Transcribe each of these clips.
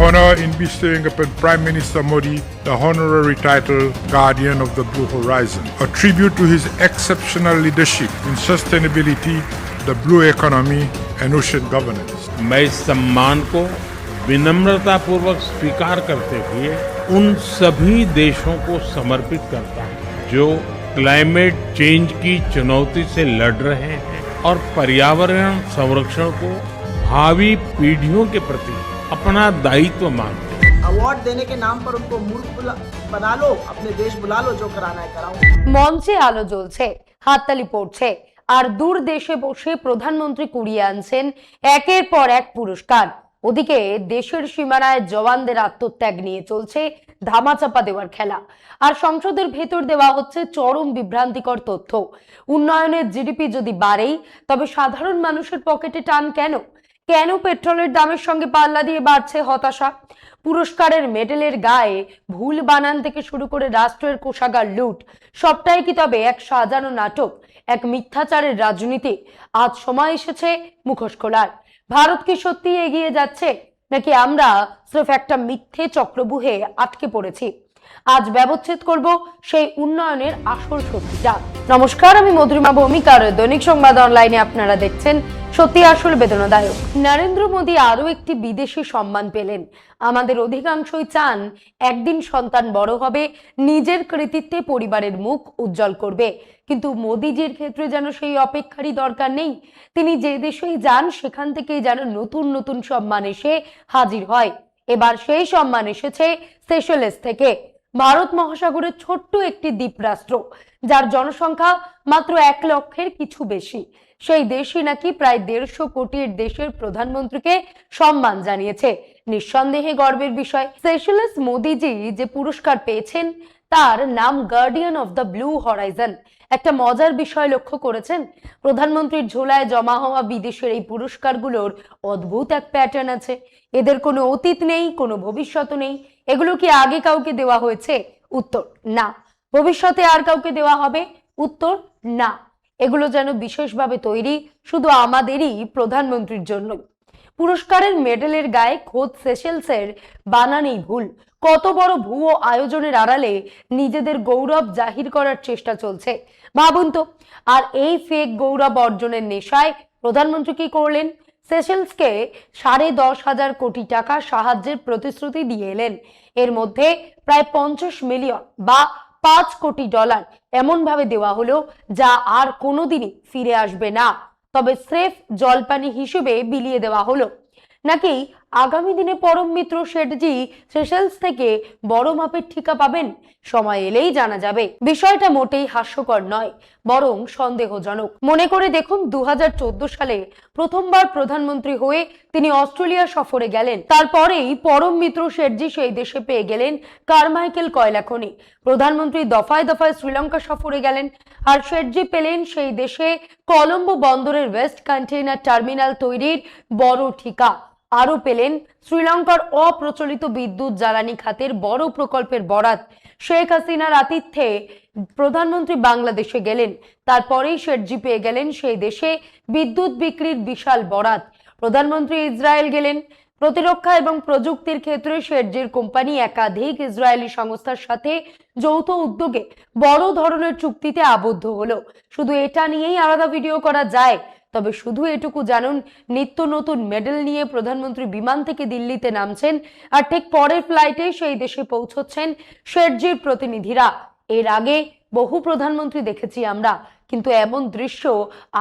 honor in bestowing upon Prime Minister Modi the honorary title Guardian of the Blue Horizon, a tribute to his exceptional leadership in sustainability, the blue economy and ocean governance. मैं इस सम्मान को विनम्रता पूर्वक स्वीकार करते हुए उन सभी देशों को समर्पित करता हूं जो क्लाइमेट चेंज की चुनौती से लड़ रहे हैं और पर्यावरण संरक्षण को भावी पीढ़ियों के प्रति अपना दायित्व मानते हैं। अवार्ड देने के नाम पर उनको मूर्ख बना लो, अपने देश बुला लो, जो कराना है कराओ। মঞ্চে আলো জ্বলছে, হাততালি পড়ছে, আর দূর দেশে বসে প্রধানমন্ত্রী কুড়িয়ে আনছেন একের পর এক পুরস্কার। ওদিকে দেশের সীমানায় জওয়ানদের আত্মত্যাগ নিয়ে চলছে ধামাচাপা দেওয়ার খেলা, আর সংসদের ভেতর দেওয়া হচ্ছে চরম বিভ্রান্তিকর তথ্য। উন্নয়নের জিডিপি যদি বাড়েই, তবে সাধারণ মানুষের পকেটে টান কেন? কেন পেট্রোলের দামের সঙ্গে পাল্লা দিয়ে বাড়ছে হতাশা? পুরস্কারের মেডেলের গায়ে ভুল বানান থেকে শুরু করে রাষ্ট্রের কোষাগার লুট, সবটাই কি তবে এক সাজানো নাটক, এক মিথ্যাচারের রাজনীতি? আজ সময় এসেছে মুখোশ খোলার। ভারত কি সত্যি এগিয়ে যাচ্ছে, নাকি আমরা স্রেফ একটা মিথ্যে চক্রবুহে আটকে পড়েছি? আজ ব্যবচ্ছেদ করব সেই উন্নয়নের আসল সত্যিটা। নমস্কার, আমি মধুরিমা ভৌমিকার দৈনিক সংবাদ অনলাইনে আপনারা দেখছেন সত্যি আসল বেদনাদায়ক। নরেন্দ্র মোদী আরো একটি বিদেশি সম্মান পেলেন। আমাদের অধিকাংশই চান একদিন সন্তান বড় হবে, নিজের কৃতিত্বে পরিবারের মুখ উজ্জ্বল করবে, কিন্তু মোদীজির ক্ষেত্রে যেন সেই অপেক্ষারই দরকার নেই। তিনি যে দেশেই যান সেখান থেকেই যেন নতুন নতুন সম্মান এসে হাজির হয়। এবার সেই সম্মান এসেছে সেশেলস থেকে, ভারত মহাসাগরের ছোট্ট একটি দ্বীপরাষ্ট্র, যার জনসংখ্যা মাত্র 1 লক্ষের কিছু বেশি। সেই দেশই নাকি প্রায় 150 কোটির দেশের প্রধানমন্ত্রীকে সম্মান জানিয়েছে। নিঃসন্দেহে গর্বের বিষয়। সেশেলস মোদীজি যে পুরস্কার পেয়েছেন তার নাম guardian of the blue Horizon. একটা মজার বিষয় লক্ষ্য করেছেন? প্রধানমন্ত্রীর ঝোলায় জমা হওয়া বিদেশের এই পুরস্কারগুলোর অদ্ভুত এক প্যাটার্ন আছে। এদের কোনো অতীত নেই, কোনো ভবিষ্যৎ নেই। এগুলো কি আগে কাউকে দেওয়া হয়েছে? উত্তর না। ভবিষ্যতে আর কাউকে দেওয়া হবে? উত্তর না। এগুলো যেন বিশেষভাবে তৈরি শুধু আমাদেরই প্রধানমন্ত্রীর জন্য। পুরস্কারের মেডেলের গায়ে খোদ সেশেলসের বানানেই ভুল। কত বড় ভুয়ো আয়োজনের আড়ালে নিজেদের গৌরব জাহির করার চেষ্টা চলছে ভাবুন তো। আর এই ফেক গৌরব অর্জনের নেশায় প্রধানমন্ত্রী কি করলেন? সেশেলসকে 10,500 কোটি টাকা সাহায্যের প্রতিশ্রুতি দিয়ে এলেন। এর মধ্যে প্রায় 50 মিলিয়ন বা $5 কোটি এমন ভাবে দেওয়া হলো যা আর কোনোদিনই ফিরে আসবে না। তবে স্রেফ জলপানি হিসেবে বিলিয়ে দেওয়া হলো, নাকি আগামী দিনে পরম মিত্র শেঠজি সেশেলস থেকে বড় মাপের ঠিকা পাবেন? সময় এলেই জানা যাবে। বিষয়টা মোটেই হাস্যকর নয়, বরং সন্দেহজনক। মনে করে দেখুন, 2014 সালে প্রথমবার প্রধানমন্ত্রী হয়ে তিনি অস্ট্রেলিয়া সফরে গেলেন। তারপরেই পরম মিত্র শেঠজি সেই দেশে পেয়ে গেলেন কারমাইকেল কয়লা খনি। প্রধানমন্ত্রী দফায় দফায় শ্রীলঙ্কা সফরে গেলেন, আর শেঠজি পেলেন সেই দেশে কলম্বো বন্দরের ওয়েস্ট কন্টেইনার টার্মিনাল তৈরির বড় ঠিকা। আরো পেলেন শ্রীলঙ্কার অপ্রচলিত বিদ্যুৎ জ্বালানি খাতের বড় প্রকল্পের বরাত। শেখ হাসিনার আতিথ্যে প্রধানমন্ত্রী বাংলাদেশে গেলেন, তারপরেই শেঠজি পেয়ে গেলেন সেই দেশে বিদ্যুৎ বিক্রির বিশাল বরাত। প্রধানমন্ত্রী ইসরায়েল গেলেন, প্রতিরক্ষা এবং প্রযুক্তির ক্ষেত্রে শেঠজির কোম্পানি একাধিক ইসরায়েলি সংস্থার সাথে যৌথ উদ্যোগে বড় ধরনের চুক্তিতে আবদ্ধ হলো। শুধু এটা নিয়েই আলাদা ভিডিও করা যায়। তবে শুধু এটুকু জানুন, নিত্য নতুন মেডেল নিয়ে প্রধানমন্ত্রী বিমান থেকে দিল্লিতে নামছেন, আর ঠিক পরের ফ্লাইটে সেই দেশে পৌঁছচ্ছেন শেঠজির প্রতিনিধিরা। এর আগে বহু প্রধানমন্ত্রী দেখেছি আমরা, কিন্তু এমন দৃশ্য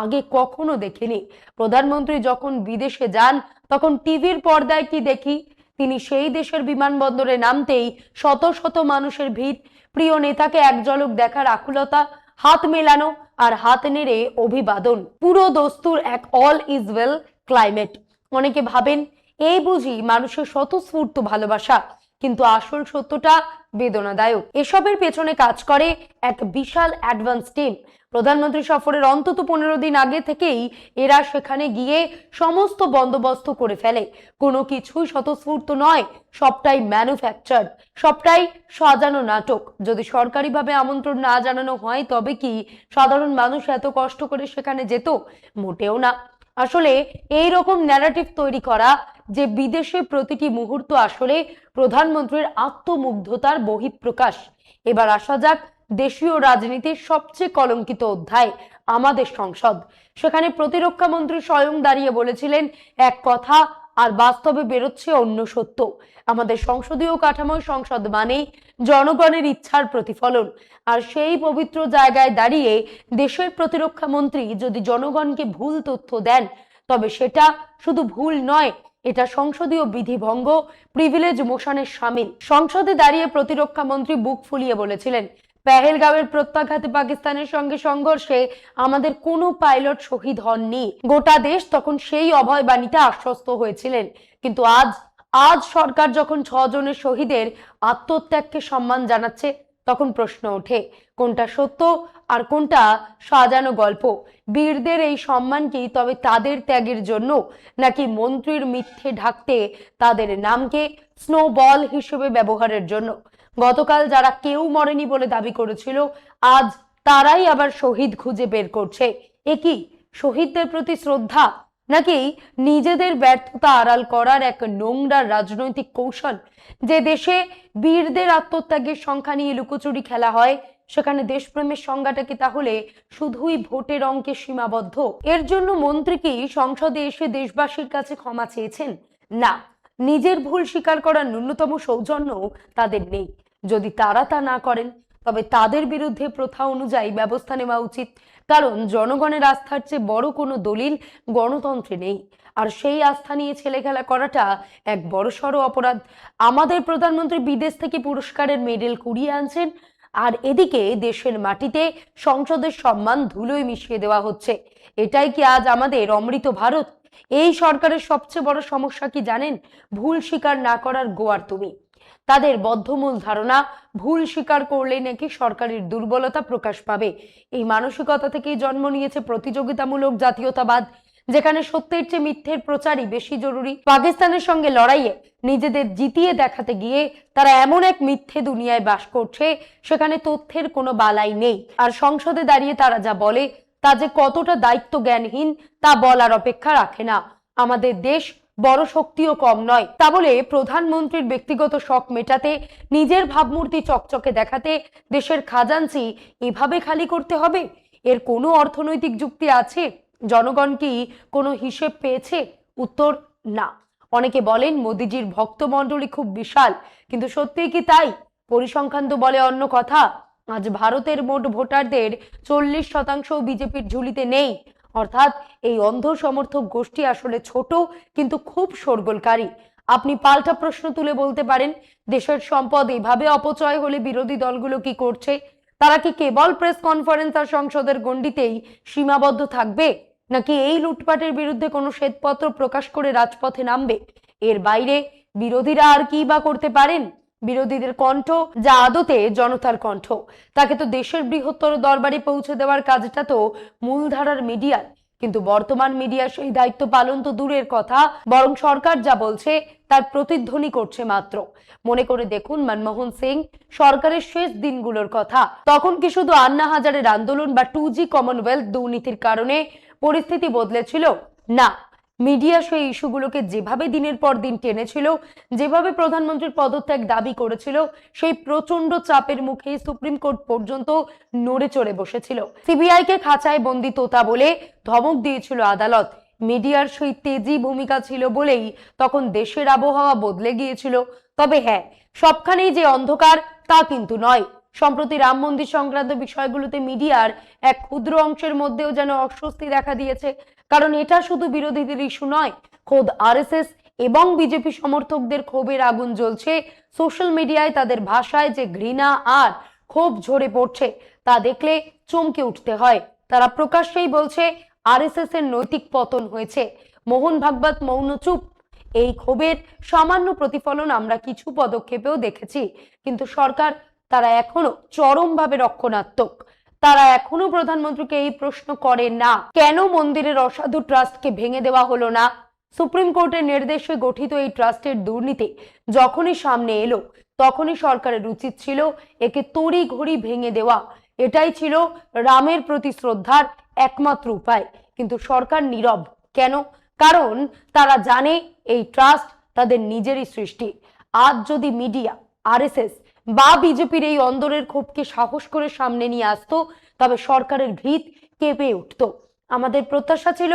আগে কখনো দেখিনি। প্রধানমন্ত্রী যখন বিদেশে যান তখন টিভির পর্দায় কি দেখি? তিনি সেই দেশের বিমানবন্দরে নামতেই শত শত মানুষের ভিড়, প্রিয় নেতাকে এক ঝলক দেখার আকুলতা, হাত মেলানো আর হাত নেড়ে অভিবাদন, পুরো দস্তুর এক অল ইজ ওয়েল ক্লাইমেট। অনেকে ভাবেন এই বুঝি মানুষের স্বতঃস্ফূর্ত ভালোবাসা, কিন্তু আসল সত্যটা বেদনাদায়ক। এসবের পেছনে কাজ করে এক বিশাল অ্যাডভান্স টিম। প্রধানমন্ত্রী সফরের অন্তত 15 দিন আগে থেকেই এরা সেখানে গিয়ে সমস্ত বন্দোবস্ত করে ফেলে। কোনো কিছুই স্বতঃস্ফূর্ত নয়, সবটাই ম্যানুফ্যাকচার্ড, সবটাই সাজানো নাটক। যদি সরকারিভাবে আমন্ত্রণ না জানানো হয় তবে কি সাধারণ মানুষ এত কষ্ট করে সেখানে যেত? মোটেও না। আসলে এই রকম ন্যারেটিভ তৈরি করা যে বিদেশে প্রতিটি মুহূর্ত আসলে প্রধানমন্ত্রীর আত্মমুগ্ধতার বহিঃপ্রকাশ। এবার আসা যাক দেশীয় রাজনীতির সবচেয়ে কলঙ্কিত অধ্যায়, আমাদের সংসদ। সেখানে প্রতিরক্ষা মন্ত্রী স্বয়ং দাঁড়িয়ে বলেছিলেন এক কথা, আর বাস্তবে বেরোচ্ছে অন্য সত্য। আমাদের সংসদীয় কাঠামোয় সংসদ মানেই জনগণের ইচ্ছার প্রতিফলন। আর সেই পবিত্র জায়গায় দাঁড়িয়ে দেশের প্রতিরক্ষা মন্ত্রী যদি জনগণকে ভুল তথ্য দেন, তবে সেটা শুধু ভুল নয়, এটা সংসদীয় বিধিভঙ্গ, প্রিভিলেজ মোশনের শামিল। সংসদে দাঁড়িয়ে প্রতিরক্ষা মন্ত্রী বুক ফুলিয়ে বলেছিলেন, পেহেলগাঁওয়ের প্রত্যাঘাতে পাকিস্তানের সঙ্গে সংঘর্ষে আমাদের কোনো পাইলট শহীদ হননি। গোটা দেশ তখন সেই অভয় বাণীতে আশ্বস্ত হয়েছিলেন। কিন্তু আজ সরকার যখন 6 জনের শহীদের আত্মত্যাগকে সম্মান জানাচ্ছে, তখন প্রশ্ন ওঠে কোনটা সত্য আর কোনটা সাজানো গল্প। বীরদের এই সম্মান কি তবে তাদের ত্যাগের জন্য, নাকি মন্ত্রীর মিথ্যে ঢাকতে তাদের নামকে স্নোবল হিসেবে ব্যবহারের জন্য? গতকাল যারা কেউ মরেনি বলে দাবি করেছিল, আজ তারাই আবার শহীদ খুঁজে বের করছে। এ কি শহীদদের প্রতি শ্রদ্ধা, নাকি নিজেদের ব্যর্থতা আড়াল করার এক নোংরা রাজনৈতিক কৌশল? যে দেশে বীরদের আত্মত্যাগের সংখ্যা নিয়ে লুকোচুরি খেলা হয়, সেখানে দেশপ্রেমের সংজ্ঞাটা কি তাহলে শুধুই ভোটের অঙ্কে সীমাবদ্ধ? এর জন্য মন্ত্রী কি সংসদে এসে দেশবাসীর কাছে ক্ষমা চেয়েছেন? না, নিজের ভুল স্বীকার করার ন্যূনতম সৌজন্য তাদের নেই। যদি তারা তা না করেন, তবে তাদের বিরুদ্ধে প্রথা অনুযায়ী ব্যবস্থা নেওয়া উচিত। কারণ জনগণের আস্থার চেয়ে বড় কোনো দলিল গণতন্ত্রে নেই। আর সেই আস্থা নিয়ে ছেলেখেলা করাটা এক বড়সড় অপরাধ। আমাদের প্রধানমন্ত্রী বিদেশ থেকে পুরস্কারের মেডেল কুড়িয়ে আনছেন, আর এদিকে দেশের মাটিতে সংসদের সম্মান ধুলোয় মিশিয়ে দেওয়া হচ্ছে। এটাই কি আজ আমাদের অমৃত ভারত? এই সরকারের সবচেয়ে বড় সমস্যা কি জানেন? ভুল স্বীকার না করার গোয়ার তুমি। তাদের বদ্ধমূল ধারণা, ভুল স্বীকার করলেই নাকি সরকারের দুর্বলতা প্রকাশ পাবে। এই মানসিকতা থেকেই জন্ম নিয়েছে প্রতিযোগিতামূলক জাতীয়তাবাদ, যেখানে সত্যের চেয়ে মিথ্যের প্রচারই বেশি জরুরি। পাকিস্তানের সঙ্গে লড়াইয়ে নিজেদের জিতিয়ে দেখাতে গিয়ে তারা এমন এক মিথ্যে দুনিয়ায় বাস করছে, সেখানে তথ্যের কোনো বালাই নেই। আর সংসদে দাঁড়িয়ে তারা যা বলে তা যে কতটা দায়িত্ব জ্ঞানহীন তা বলার অপেক্ষা রাখে না। আমাদের দেশ বড় শক্তিও কম নয়, তা বলে প্রধানমন্ত্রীর ব্যক্তিগত শখ মেটাতে, নিজের ভাবমূর্তি চকচকে দেখাতে দেশের খাজাঞ্চি এভাবে খালি করতে হবে? এর কোনো অর্থনৈতিক যুক্তি আছে? জনগণ কি কোনো হিসেব পেয়েছে? উত্তর না। অনেকে বলেন মোদিজির ভক্তমণ্ডলী খুব বিশাল, কিন্তু সত্যিই কি তাই? পরিসংখ্যান তো বলে অন্য কথা। আজ ভারতের মোট ভোটারদের 40% বিজেপির ঝুলিতে নেই। অর্থাৎ এই অন্ধ সমর্থক গোষ্ঠী আসলে ছোট কিন্তু খুব শোরগোলকারী। আপনি পাল্টা প্রশ্ন তুলে বলতে পারেন, দেশের সম্পদ এভাবে অপচয় হলে বিরোধী দলগুলো কি করছে? তারা কি কেবল প্রেস কনফারেন্স আর সংসদের গণ্ডিতেই সীমাবদ্ধ থাকবে, নাকি এই লুটপাটের বিরুদ্ধে কোনো শ্বেতপত্র প্রকাশ করে রাজপথে নামবে? এর বাইরে বিরোধীরা আর কি বা করতে পারেন? বিরোধীদের কণ্ঠ, যা আদতে জনতার কণ্ঠ, তাকে তো দেশের বৃহত্তর দরবারে পৌঁছে দেওয়ার কাজটা তো মূলধারার মিডিয়ার। কিন্তু বর্তমান মিডিয়া সেই দায়িত্ব পালন তো দূরের কথা, বরং সরকার যা বলছে তার প্রতিধ্বনি করছে মাত্র। মনে করে দেখুন মনমোহন সিং সরকারের শেষ দিনগুলোর কথা। তখন কি শুধু আন্না হাজারের আন্দোলন বা 2G কমনওয়েলথ দুর্নীতির কারণে পরিস্থিতি বদলেছিল? না, মিডিয়া সেই ইস্যুগুলোকে যেভাবে দিনের পর দিন টেনেছিল, যেভাবে প্রধানমন্ত্রীর পদত্যাগ দাবি করেছিল, সেই প্রচন্ড চাপের মুখে সুপ্রিম কোর্ট পর্যন্ত নড়ে চড়ে বসেছিল। সিবিআই কে খাঁচায় বন্দি তোতা বলে ধমক দিয়েছিল আদালত। মিডিয়ার সেই তেজি ভূমিকা ছিল বলেই তখন দেশের আবহাওয়া বদলে গিয়েছিল। তবে হ্যাঁ, সবখানেই যে অন্ধকার তা কিন্তু নয়। সম্প্রতি রাম মন্দির সংক্রান্ত বিষয়গুলোতে মিডিয়ার এক ক্ষুদ্র অংশের মধ্যেও যেন অস্বস্তি দেখা দিয়েছে। কারণ এটা শুধু বিরোধীদের ইস্যু নয়, খোদ আরএসএস এবং বিজেপি সমর্থকদের ক্ষোভের আগুন জ্বলছে। সোশ্যাল মিডিয়ায় তাদের ভাষায় যে ঘৃণা আর ক্ষোভ ঝরে পড়ছে, তা দেখলে চমকে উঠতে হয়। তারা প্রকাশ্যেই বলছে আরএসএস এর নৈতিক পতন হয়েছে। মোহন ভাগবত মৌন চুপ। এই ক্ষোভের সামান্য প্রতিফলন আমরা কিছু পদক্ষেপেও দেখেছি, কিন্তু সরকার তারা এখনো চরমভাবে রক্ষণাত্মক। তারা এখনো প্রধানমন্ত্রীকে এই প্রশ্ন করে না, কেন মন্দিরের অসাধু ট্রাস্টকে ভেঙে দেওয়া হলো না? সুপ্রিম কোর্টের নির্দেশে গঠিত এই ট্রাস্টের দুর্নীতি যখনই সামনে এলো, তখনই সরকারের উচিত ছিল একে তড়ি ঘড়ি ভেঙে দেওয়া। এটাই ছিল রামের প্রতি শ্রদ্ধার একমাত্র উপায়। কিন্তু সরকার নীরব, কেন? কারণ তারা জানে এই ট্রাস্ট তাদের নিজেরই সৃষ্টি। আজ যদি মিডিয়া, আরএসএস বা বিজেপির এই অন্দরের ক্ষোভকে সাহস করে সামনে নিয়ে আসতো, তবে সরকারের ভিত কেঁপে উঠতো। আমাদের প্রত্যাশা ছিল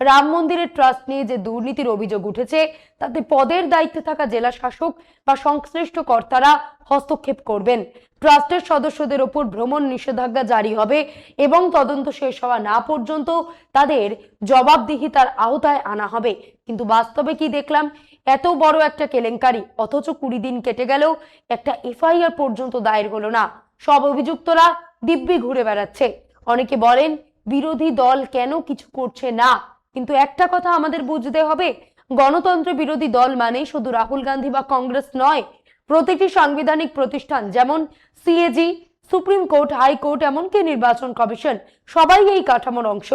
রাম মন্দিরের ট্রাস্ট নিয়ে যে দুর্নীতির অভিযোগ উঠেছে তাতে পদের দায়িত্বে থাকা জেলা শাসক বা সংশ্লিষ্ট কর্তারা হস্তক্ষেপ করবেন, ট্রাস্টের সদস্যদের ওপর ভ্রমণ নিষেধাজ্ঞা জারি হবে এবং তদন্ত শেষ হওয়া না পর্যন্ত তাদের জবাবদিহিতার আওতায় আনা হবে। কিন্তু বাস্তবে কি দেখলাম? এত বড় একটা কেলেঙ্কারি, অথচ 20 দিন কেটে গেলেও একটা এফআইআর পর্যন্ত দায়ের হলো না। সব অভিযুক্তরা দিব্যি ঘুরে বেড়াচ্ছে। অনেকে বলেন বিরোধী দল কেন কিছু করছে না, কিন্তু একটা কথা আমাদের বুঝতে হবে, গণতন্ত্র বিরোধী দল মানে শুধু রাহুল গান্ধী বা কংগ্রেস নয়। প্রতিটি সাংবিধানিক প্রতিষ্ঠান যেমন সিএজি, সুপ্রিম কোর্ট, হাইকোর্ট, এমনকি নির্বাচন কমিশন, সবাই এই কাঠামোর অংশ।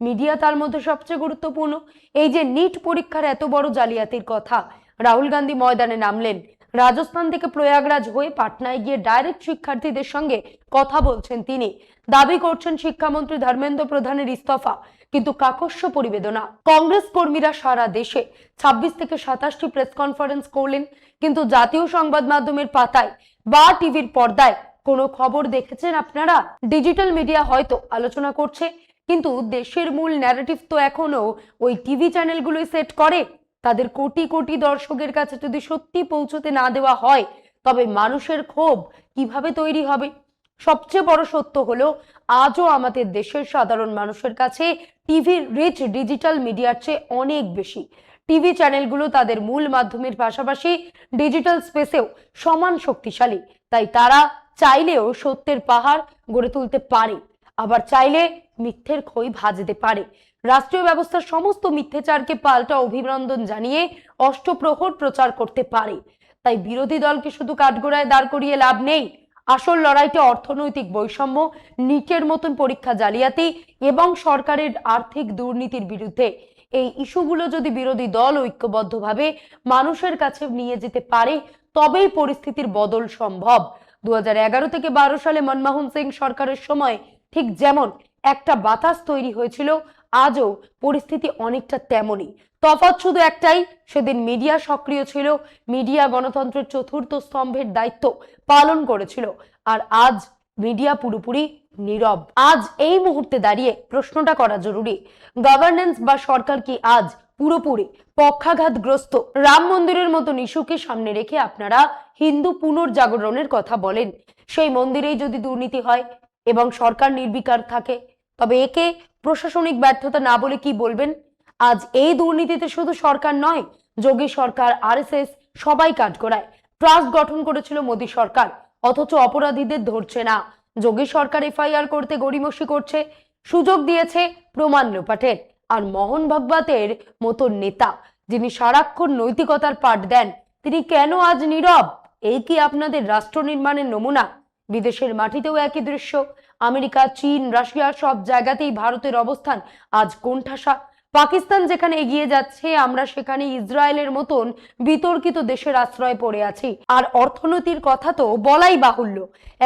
মিডিয়া তার মধ্যে সবচেয়ে গুরুত্বপূর্ণ। এই যে নিট পরীক্ষার এত বড় জালিয়াতির কথা, রাহুল গান্ধী ময়দানে নামলেন, রাজস্থান থেকে প্রয়াগরাজ হয়ে পাটনায় গিয়ে ডাইরেক্ট শিক্ষার্থীদের সঙ্গে কথা বলছেন তিনি, দাবি করছেন শিক্ষামন্ত্রী ধর্মেন্দ্র প্রধানের ইস্তফা, কিন্তু কাকস্য পরিবেদনা। কংগ্রেস কর্মীরা সারা দেশে 26 থেকে 27টি প্রেস কনফারেন্স করলেন, কিন্তু জাতীয় সংবাদ মাধ্যমের পাতায় বা টিভির পর্দায় কোনো খবর দেখেছেন আপনারা? ডিজিটাল মিডিয়া হয়তো আলোচনা করছে, কিন্তু দেশের মূল ন্যারেটিভ তো এখনো ওই টিভি চ্যানেলগুলোই সেট করে। তাদের কোটি কোটি দর্শকের কাছে যদি সত্যি পৌঁছতে না দেওয়া হয়, তবে মানুষের ক্ষোভ কিভাবে তৈরি হবে? সবচেয়ে বড় সত্য হলো আজও আমাদের দেশের সাধারণ মানুষের কাছে টিভির রিচ ডিজিটাল মিডিয়ার চেয়ে অনেক বেশি। টিভি চ্যানেলগুলো তাদের মূল মাধ্যমের পাশাপাশি ডিজিটাল স্পেসেও সমান শক্তিশালী। তাই তারা চাইলেও সত্যের পাহাড় গড়ে তুলতে পারে, আবার চাইলে মিথ্যের খই ভাজতে পারে। রাষ্ট্রীয় ব্যবস্থার সমস্ত মিথ্যেচারকে পাল্টা অভিনন্দন জানিয়ে অষ্টপ্রহর প্রচার করতে পারে। তাই বিরোধী দলকে শুধু কাঠগড়ায় দাঁড় করিয়ে লাভ নেই। আসল লড়াইটা অর্থনৈতিক বৈষম্য, নিটের মতন পরীক্ষা জালিয়াতি এবং সরকারের আর্থিক দুর্নীতির বিরুদ্ধে। এই ইস্যুগুলো যদি বিরোধী দল ঐক্যবদ্ধভাবে মানুষের কাছে নিয়ে যেতে পারে, তবেই পরিস্থিতির বদল সম্ভব। 2011 থেকে 12 সালে মনমোহন সিং সরকারের সময় ঠিক যেমন একটা বাতাস তৈরি হয়েছিল, আজও পরিস্থিতি অনেকটা তেমনই। তফাৎ শুধু একটাই, সেদিন মিডিয়া সক্রিয় ছিল, মিডিয়া গণতন্ত্রের চতুর্থ স্তম্ভের দায়িত্ব পালন করেছিল, আর আজ মিডিয়া পুরোপুরি নীরব। আজ এই মুহূর্তে দাঁড়িয়ে প্রশ্নটা করা জরুরি, গভর্নেন্স বা সরকার কি আজ পুরোপুরি পক্ষাঘাতগ্রস্ত? রাম মন্দিরের মতন ইস্যুকে সামনে রেখে আপনারা হিন্দু পুনর্জাগরণের কথা বলেন, সেই মন্দিরেই যদি দুর্নীতি হয় এবং সরকার নির্বিকার থাকে, তবে একে প্রশাসনিক ব্যর্থতা না বলে কি বলবেন? আজ এই দুর্নীতিতে শুধু সরকার নয়, যোগী সরকার, আরএসএস সবাই কাঠগড়ায়। ট্রাস্ট গঠন করেছিল মোদী সরকার, অথচ অপরাধীদের ধরছে না। যোগী সরকার এফআইআর করতে গড়িমসি করছে, সুযোগ দিয়েছে প্রমাণ লোপাটের। আর মোহন ভাগবতের মতো নেতা, যিনি সারাক্ষণ নৈতিকতার পাঠ দেন, তিনি কেন আজ নীরব? এই কি আপনাদের রাষ্ট্র নির্মাণের নমুনা? বিদেশের মাটিতেও একই দৃশ্য। আমেরিকা, চীন, রাশিয়া সব জায়গাতেই ভারতের অবস্থান আজ কোণঠাসা। পাকিস্তান যেখানে এগিয়ে যাচ্ছে, আমরা সেখানে ইসরায়েলের মতন বিতর্কিত দেশের আশ্রয় পড়ে আছি। আর অর্থনীতির কথা তো বলাই বাহুল্য।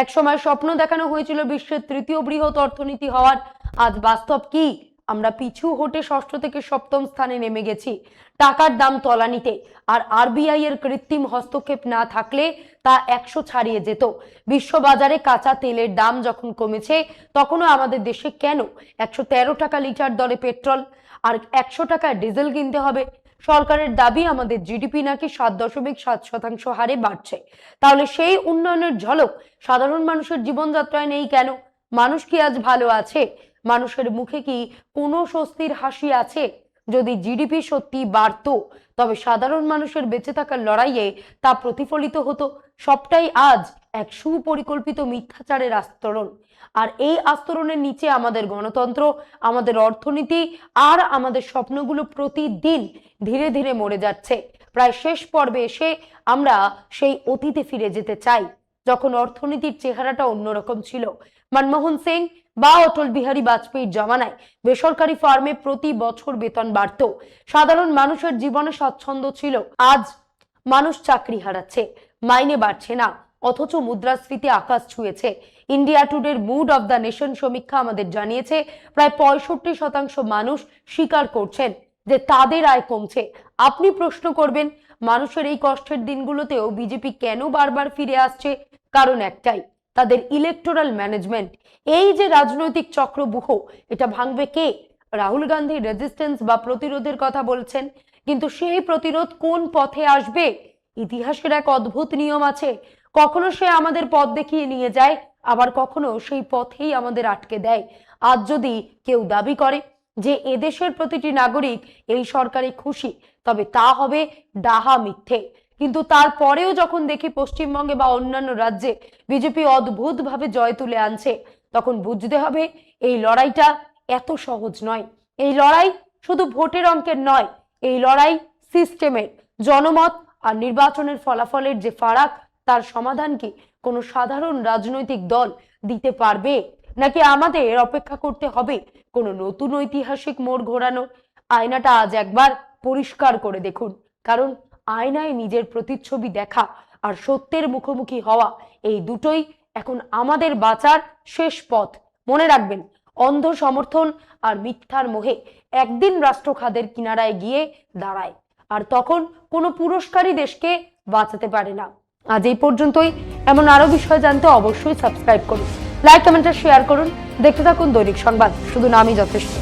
একসময় স্বপ্ন দেখানো হয়েছিল বিশ্বের 3য় বৃহৎ অর্থনীতি হওয়ার। আজ বাস্তব কি? আমরা পিছু হটে 6ষ্ঠ থেকে 7ম স্থানে নেমে গেছি। টাকার দাম তলানিতে, আর আরবিআই এর কৃত্রিম হস্তক্ষেপ না থাকলে তা 100 ছাড়িয়ে যেত। বিশ্ববাজারে কাঁচা তেলের দাম যখন কমেছে, তখনও আমাদের দেশে কেন 113 টাকা লিটার দরে পেট্রোল আর 100 টাকায় ডিজেল কিনতে হবে? সরকারের দাবি আমাদের জিডিপি নাকি 7.7% হারে বাড়ছে। তাহলে সেই উন্নয়নের ঝলক সাধারণ মানুষের জীবনযাত্রায় নেই কেন? মানুষ কি আজ ভালো আছে? মানুষের মুখে কি কোনো স্বস্তির হাসি আছে? যদি জিডিপি সত্যি বাড়তো, তবে সাধারণ মানুষের বেঁচে থাকার লড়াইয়ে তা প্রতিফলিত হতো। সবটাই আজ এক সুপরিকল্পিত মিথ্যাচারের আস্তরণ। আর এই আস্তরণের নিচে আমাদের গণতন্ত্র, আমাদের অর্থনীতি আর আমাদের স্বপ্নগুলো প্রতিদিন ধীরে ধীরে মরে যাচ্ছে। প্রায় শেষ পর্বে এসে আমরা সেই অতীতে ফিরে যেতে চাই, যখন অর্থনীতির চেহারাটা অন্যরকম ছিল। মনমোহন সিং বা অটল বিহারী বাজপেয়ীর জমানায় বেসরকারি ফার্মে প্রতি বছর বেতন বাড়ত, সাধারণ মানুষের জীবনে স্বাচ্ছন্দ্য ছিল। আজ মানুষ চাকরি হারাচ্ছে, মাইনে বাড়ছে না, অথচ মুদ্রাস্ফীতি আকাশ ছুঁয়েছে। ইন্ডিয়া টুডের মুড অফ দ্য নেশন সমীক্ষা আমাদের জানিয়েছে প্রায় 65% মানুষ স্বীকার করছেন যে তাদের আয় কমছে। আপনি প্রশ্ন করবেন, মানুষের এই কষ্টের দিনগুলোতেও বিজেপি কেন বারবার ফিরে আসছে? কারণ একটাই, তাদের ইলেকটোরাল ম্যানেজমেন্ট। এই যে রাজনৈতিক চক্রব্যূহ, এটা ভাঙবে কে? রাহুল গান্ধী রেজিস্ট্যান্স বা প্রতিরোধের কথা বলছেন, কিন্তু সেই প্রতিরোধ কোন পথে আসবে? ইতিহাসের এক অদ্ভুত নিয়ম আছে, কখনো সে আমাদের পথ দেখিয়ে নিয়ে যায়, আবার কখনো সেই পথেই আমাদের আটকে দেয়। আজ যদি কেউ দাবি করে যে এদেশের প্রতিটি নাগরিক এই সরকারে খুশি, তবে তা হবে ডাহা মিথ্যে। কিন্তু তারপরেও যখন দেখি পশ্চিমবঙ্গে বা অন্যান্য রাজ্যে বিজেপি অদ্ভুতভাবে জয় তুলে আনছে, তখন বুঝতে হবে এই লড়াইটা এত সহজ নয়। এই লড়াই শুধু ভোটের অঙ্কের নয়, এই লড়াই সিস্টেমের। জনমত আর নির্বাচনের ফলাফলের যে ফারাক, তার সমাধান কি কোনো সাধারণ রাজনৈতিক দল দিতে পারবে, নাকি আমাদের অপেক্ষা করতে হবে কোনো নতুন ঐতিহাসিক মোড় ঘোরানোর? আয়নাটা আজ একবার পরিষ্কার করে দেখুন, কারণ আয়নায় নিজের প্রতিচ্ছবি দেখা আর সত্যের মুখোমুখি হওয়া, এই দুটোই এখন আমাদের বাঁচার শেষ পথ। মনে রাখবেন, অন্ধ সমর্থন আর মিথ্যার মোহে একদিন রাষ্ট্র খাদের কিনারায় গিয়ে দাঁড়ায়, আর তখন কোনো পুরস্কারই দেশকে বাঁচাতে পারে না। আজ এই পর্যন্তই। এমন আরো বিষয় জানতে অবশ্যই সাবস্ক্রাইব করুন, লাইক, কমেন্ট আর শেয়ার করুন। দেখতে থাকুন দৈনিক সংবাদ, শুধু নামই যথেষ্ট।